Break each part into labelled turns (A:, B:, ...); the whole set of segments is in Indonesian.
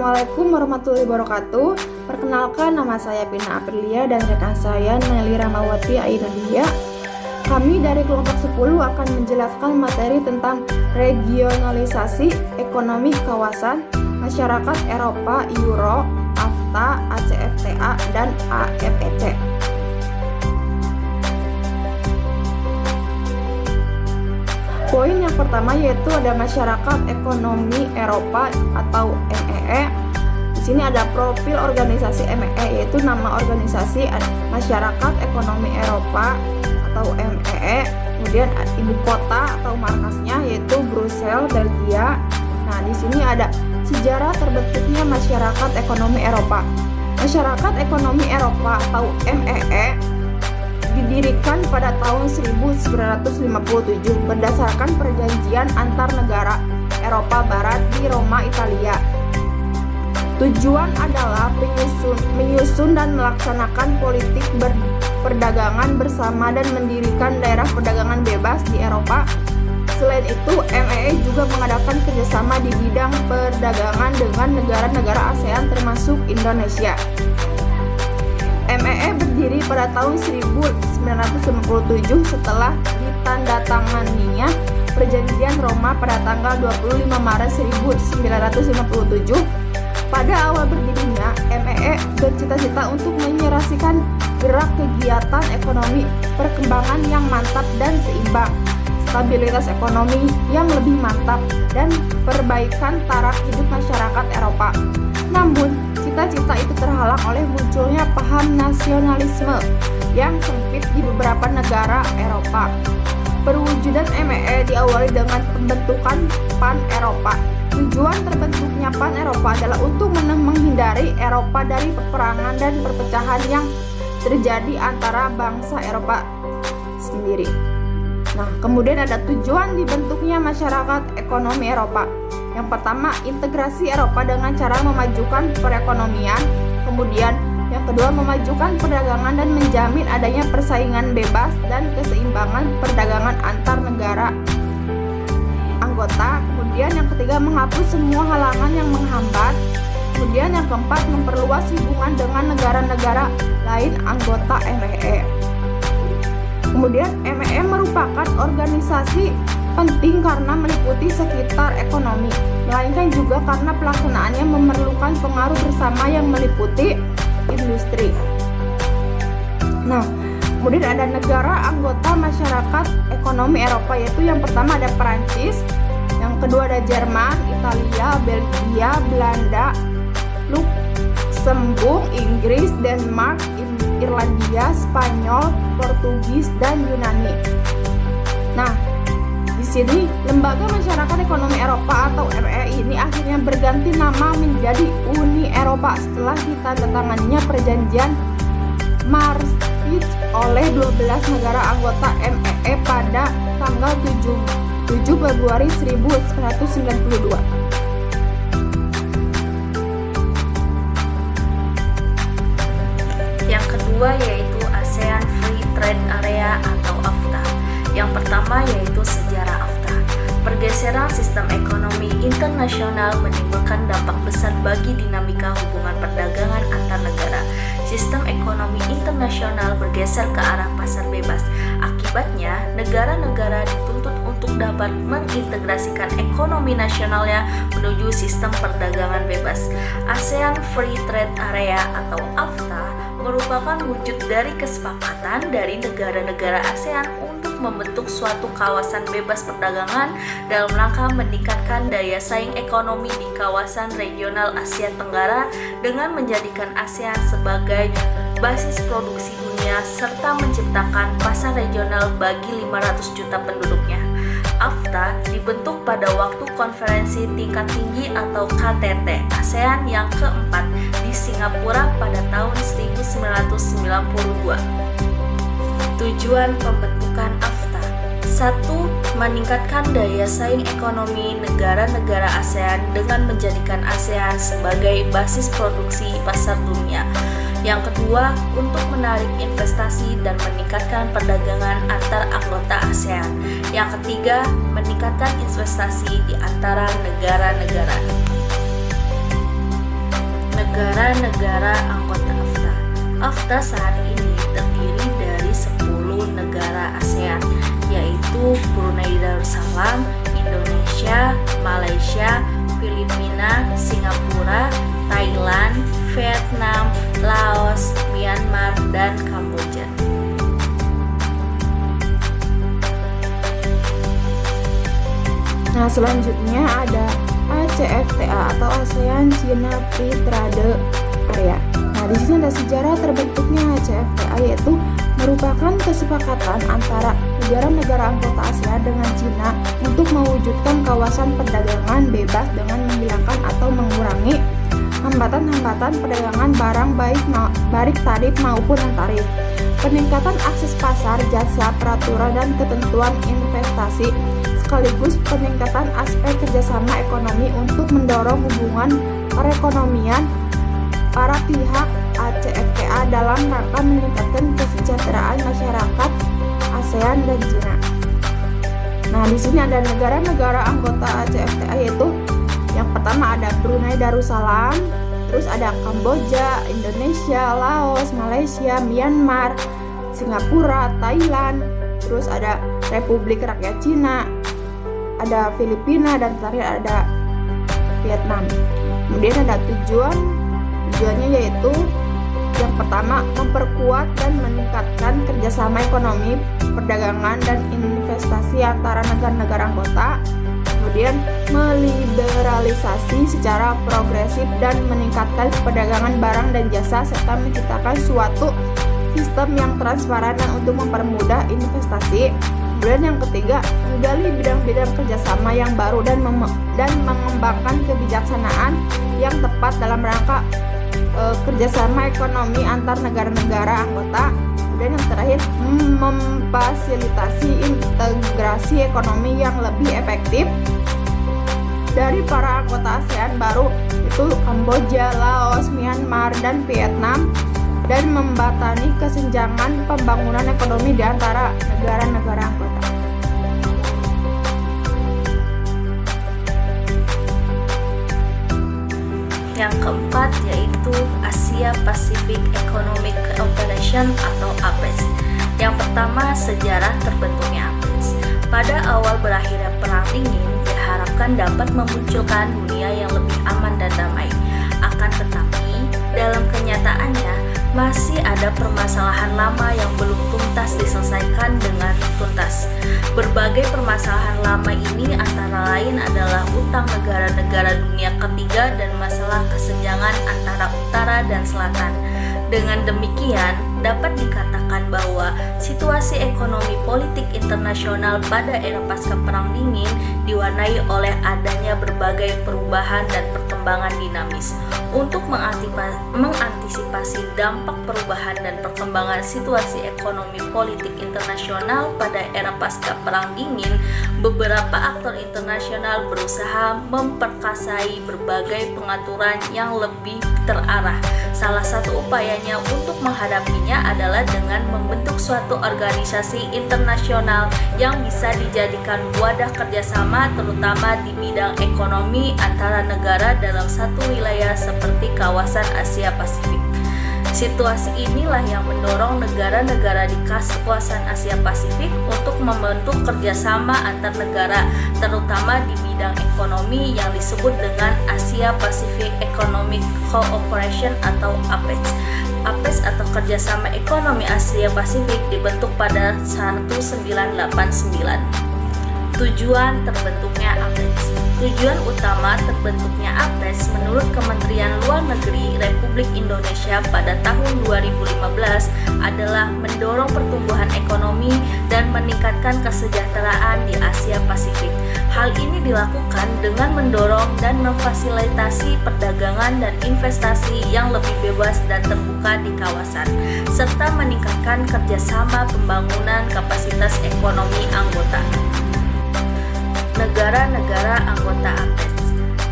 A: Assalamualaikum warahmatullahi wabarakatuh. Perkenalkan, nama saya Pina Aprilia dan rekan saya Nelly Ramawati Ainudia. Kami dari kelompok 10 akan menjelaskan materi tentang regionalisasi ekonomi kawasan masyarakat Eropa, Euro, AFTA, ACFTA, dan AEPC. Poin yang pertama yaitu ada masyarakat ekonomi Eropa atau MEE. Di sini ada profil organisasi MEE, yaitu nama organisasi masyarakat ekonomi Eropa atau MEE. Kemudian ibu kota atau markasnya yaitu Brussels, Belgia. Nah, di sini ada sejarah terbentuknya masyarakat ekonomi Eropa. Masyarakat ekonomi Eropa atau MEE didirikan pada tahun 1957 berdasarkan perjanjian antar negara Eropa Barat di Roma, Italia. Tujuan adalah menyusun dan melaksanakan politik perdagangan bersama dan mendirikan daerah perdagangan bebas di Eropa. Selain itu, MEE juga mengadakan kerjasama di bidang perdagangan dengan negara-negara ASEAN termasuk Indonesia. MEE berdiri pada tahun 1997 setelah ditandatanganinya Perjanjian Roma pada tanggal 25 Maret 1957. Pada awal berdirinya, MEE bercita-cita untuk menyerasikan gerak kegiatan ekonomi, perkembangan yang mantap dan seimbang, stabilitas ekonomi yang lebih mantap, dan perbaikan taraf hidup masyarakat Eropa. Namun, cita-cita itu terhalang oleh munculnya paham nasionalisme yang sempit di beberapa negara Eropa. Perwujudan MEE diawali dengan pembentukan PAN Eropa. Tujuan terbentuknya PAN Eropa adalah untuk menghindari Eropa dari peperangan dan perpecahan yang terjadi antara bangsa Eropa sendiri. Nah, kemudian ada tujuan dibentuknya masyarakat ekonomi Eropa. Yang pertama, integrasi Eropa dengan cara memajukan perekonomian. Kemudian, yang kedua, memajukan perdagangan dan menjamin adanya persaingan bebas dan keseimbangan perdagangan antar negara anggota. Kemudian, yang ketiga, menghapus semua halangan yang menghambat. Kemudian, yang keempat, memperluas hubungan dengan negara-negara lain anggota MEE. Kemudian, MEE merupakan organisasi penting karena meliputi sekitar ekonomi, melainkan juga karena pelaksanaannya memerlukan pengaruh bersama yang meliputi industri. Nah, kemudian ada negara anggota masyarakat ekonomi Eropa, yaitu yang pertama ada Perancis, yang kedua ada Jerman, Italia, Belgia, Belanda, Luksemburg, Inggris, Denmark, Irlandia, Spanyol, Portugis, dan Yunani. Nah, di sini lembaga masyarakat ekonomi Eropa atau MEE ini akhirnya berganti nama menjadi Uni Eropa setelah ditandatanganinya perjanjian Maastricht oleh 12 negara anggota MEE pada tanggal 7 Februari 1992.
B: Yang kedua yaitu ASEAN Free Trade Area atau AFTA. Yang pertama yaitu sejarah AFTA. Pergeseran sistem ekonomi internasional menimbulkan dampak besar bagi dinamika hubungan perdagangan antar negara. Sistem ekonomi internasional bergeser ke arah pasar bebas. Akibatnya, negara-negara dituntut untuk dapat mengintegrasikan ekonomi nasionalnya menuju sistem perdagangan bebas. ASEAN Free Trade Area atau AFTA merupakan wujud dari kesepakatan dari negara-negara ASEAN untuk membentuk suatu kawasan bebas perdagangan dalam rangka meningkatkan daya saing ekonomi di kawasan regional Asia Tenggara dengan menjadikan ASEAN sebagai basis produksi dunia serta menciptakan pasar regional bagi 500 juta penduduknya. AFTA dibentuk pada waktu konferensi tingkat tinggi atau KTT ASEAN yang keempat di Singapura pada tahun 1992. Tujuan pembentukan AFTA: 1. Meningkatkan daya saing ekonomi negara-negara ASEAN dengan menjadikan ASEAN sebagai basis produksi pasar dunia. Yang kedua, untuk menarik investasi dan meningkatkan perdagangan antar anggota ASEAN. Yang ketiga, meningkatkan investasi di antara negara-negara. Negara-negara anggota AFTA. AFTA saat ini terdiri dari 10 negara ASEAN, yaitu Brunei Darussalam, Indonesia, Malaysia, Filipina, Singapura, Thailand, Vietnam, Laos, Myanmar, dan Kamboja.
A: Nah, selanjutnya ada ACFTA atau ASEAN China Free Trade Area. Nah, di sini ada sejarah terbentuknya ACFTA, yaitu merupakan kesepakatan antara negara-negara anggota ASEAN dengan China untuk mewujudkan kawasan perdagangan bebas dengan menghilangkan atau mengurangi hambatan-hambatan perdagangan barang baik tarif maupun non-tarif, peningkatan akses pasar, jasa, peraturan, dan ketentuan investasi, sekaligus peningkatan aspek kerjasama ekonomi untuk mendorong hubungan perekonomian para pihak ACFTA dalam rangka meningkatkan kesejahteraan masyarakat ASEAN dan China. Nah, di sini ada negara-negara anggota ACFTA, yaitu yang pertama ada Brunei Darussalam, terus ada Kamboja, Indonesia, Laos, Malaysia, Myanmar, Singapura, Thailand, terus ada Republik Rakyat Cina, ada Filipina, dan terakhir ada Vietnam. Kemudian ada tujuannya yaitu yang pertama memperkuat dan meningkatkan kerjasama ekonomi, perdagangan, dan investasi antara negara-negara anggota. Kemudian meliberalisasi secara progresif dan meningkatkan perdagangan barang dan jasa serta menciptakan suatu sistem yang transparan dan untuk mempermudah investasi. Kemudian yang ketiga, menggali bidang-bidang kerjasama yang baru dan mengembangkan kebijaksanaan yang tepat dalam rangka kerjasama ekonomi antar negara-negara anggota. Kemudian yang terakhir, memfasilitasi integrasi ekonomi yang lebih efektif dari para anggota ASEAN baru, itu Kamboja, Laos, Myanmar, dan Vietnam, dan membatani kesenjangan pembangunan ekonomi di antara negara-negara anggota.
B: Yang keempat yaitu Asia Pacific Economic Cooperation atau APEC. Yang pertama, sejarah terbentuknya APEC. Pada awal berakhirnya Perang Dingin diharapkan dapat memunculkan dunia yang lebih aman dan damai. Akan tetapi, dalam kenyataannya masih ada permasalahan lama yang belum tuntas diselesaikan dengan tuntas. Berbagai permasalahan lama ini antara lain adalah utang negara-negara dunia ketiga dan masalah kesenjangan antara utara dan selatan. Dengan demikian, dapat dikatakan bahwa situasi ekonomi politik internasional pada era pasca Perang Dingin diwarnai oleh adanya berbagai perubahan dan perkembangan dinamis. Untuk mengantisipasi dampak perubahan dan perkembangan situasi ekonomi politik internasional pada era pasca Perang Dingin, beberapa aktor internasional berusaha memperkasai berbagai pengaturan yang lebih terarah. Salah satu upayanya untuk menghadapinya adalah dengan membentuk suatu organisasi internasional yang bisa dijadikan wadah kerjasama terutama di bidang ekonomi antara negara dalam satu wilayah seperti kawasan Asia Pasifik. Situasi inilah yang mendorong negara-negara di kawasan Asia Pasifik untuk membentuk kerjasama antar negara, terutama di bidang ekonomi yang disebut dengan Asia Pacific Economic Cooperation atau APEC. APEC atau Kerjasama Ekonomi Asia Pasifik dibentuk pada 1989. Tujuan terbentuknya APEC. Tujuan utama terbentuknya APEC menurut Kementerian Luar Negeri Republik Indonesia pada tahun 2015 adalah mendorong pertumbuhan ekonomi dan meningkatkan kesejahteraan di Asia Pasifik. Hal ini dilakukan dengan mendorong dan memfasilitasi perdagangan dan investasi yang lebih bebas dan terbuka di kawasan, serta meningkatkan kerjasama pembangunan kapasitas ekonomi anggota. Negara-negara anggota APEC.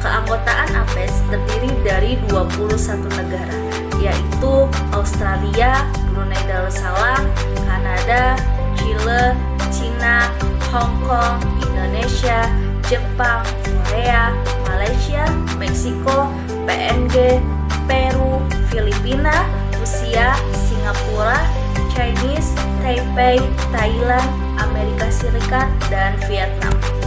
B: Keanggotaan APEC terdiri dari 21 negara, yaitu Australia, Brunei Darussalam, Kanada, Chile, Cina, Hong Kong, Indonesia, Jepang, Korea, Malaysia, Meksiko, PNG, Peru, Filipina, Rusia, Singapura, Chinese, Taipei, Thailand, Amerika Serikat, dan Vietnam.